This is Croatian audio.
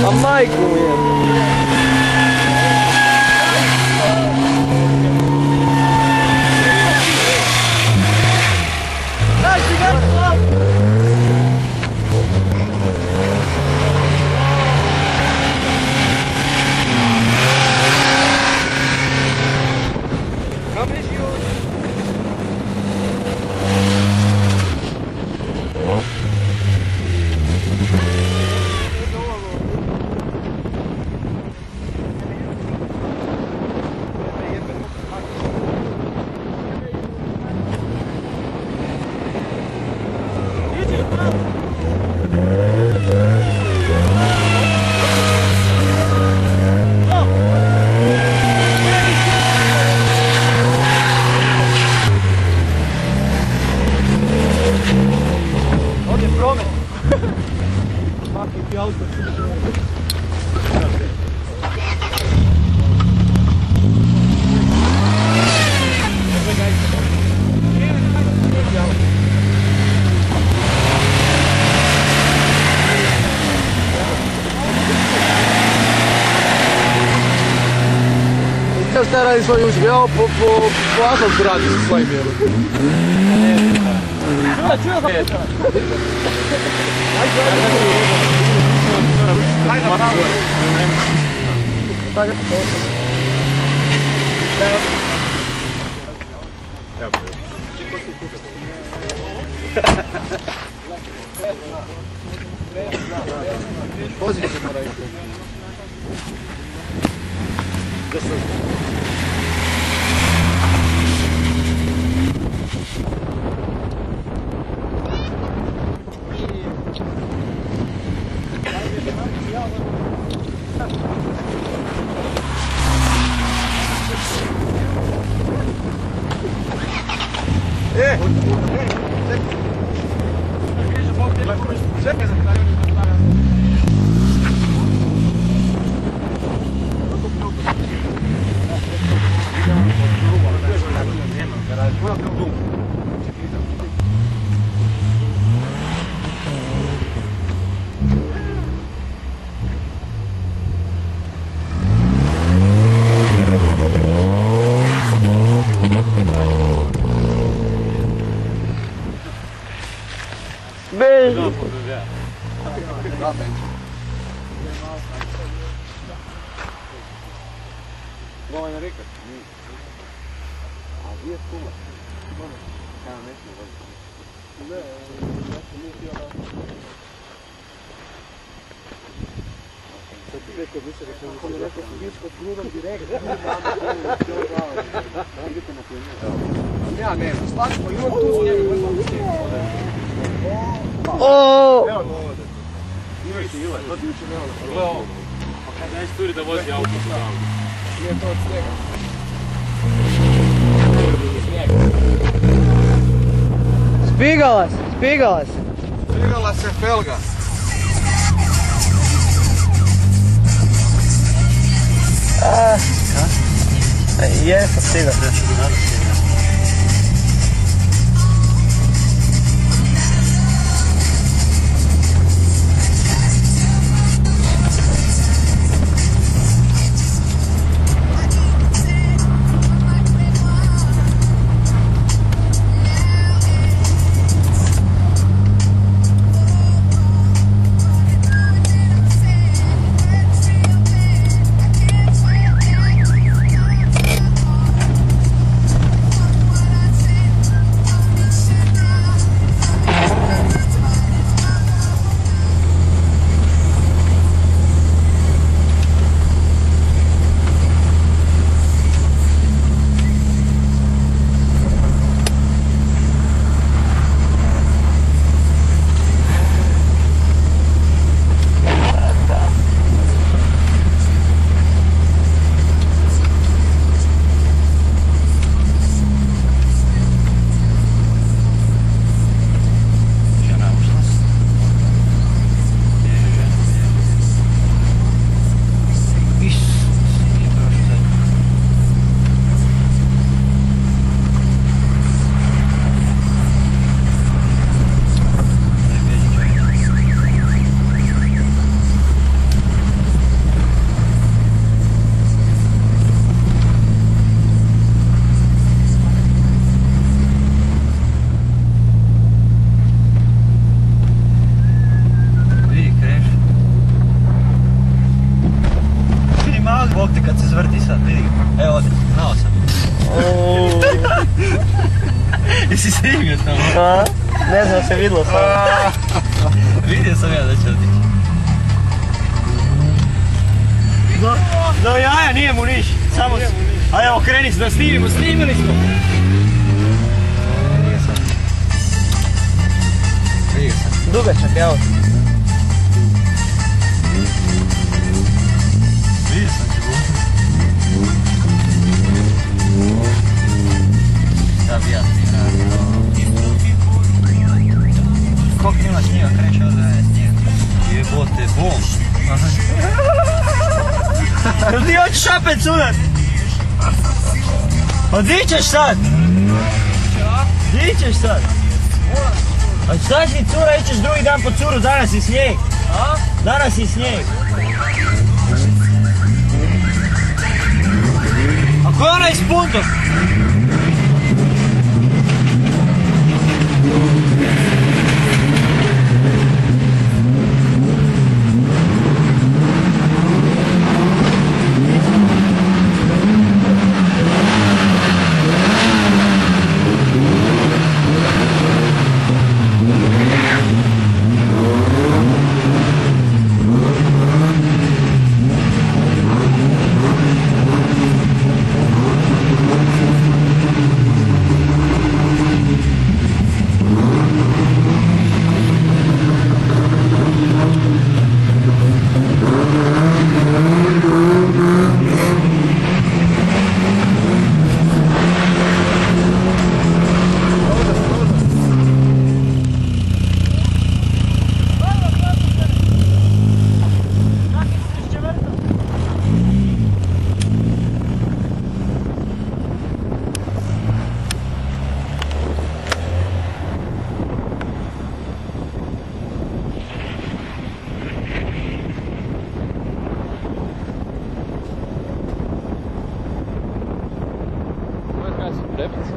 A majku je. Šta radi svoj uđe? Evo po asfaltu radi sa svojim jelom. Čuo sam. Ajde pravo. Poziv se mora ići. Ovaj na reka? A gdje je Kula? Kada nećemo voditi? Ne, ja sam nije htio da... Sad ti rekao, mi se rekao, ako mi rekao su viš kod Kludom direkt, idete na pionir. Ja ne, slačko, imam tu snijeg, imam tu snijeg. Evo to ovdje. Imaš ti Ile, to ti uči ne ono. Gle ovo. Pa kad neći turi da vozi auto su tamo. Nije to od snijega. Spigala se, spigala se. Spigala se felga. Jesam stigao. Bog te kad se zvrti sad, vidi ga. Evo ovdje, znao sam. Jesi snimio tamo? A? Ne znam se vidlo samo. Vidio sam ja da će otići. Do jaja, nije mu niš. Samo... A evo, kreni se da snimimo, snimili smo. Vidio sam. Vidio sam. Dugačak, evo. Vidio sam će budu. Da bi ja ti radio. Koliko ima snijega, kreće ovdje je snijeg. Jebote, bom. Jel ti hoćeš opet sudat? Pa di ćeš sad? Di ćeš sad? A šta si cura, ićeš drugi dan po curu, danas je snijeg. Danas je snijeg. A ko je onaj s puntom? Debits?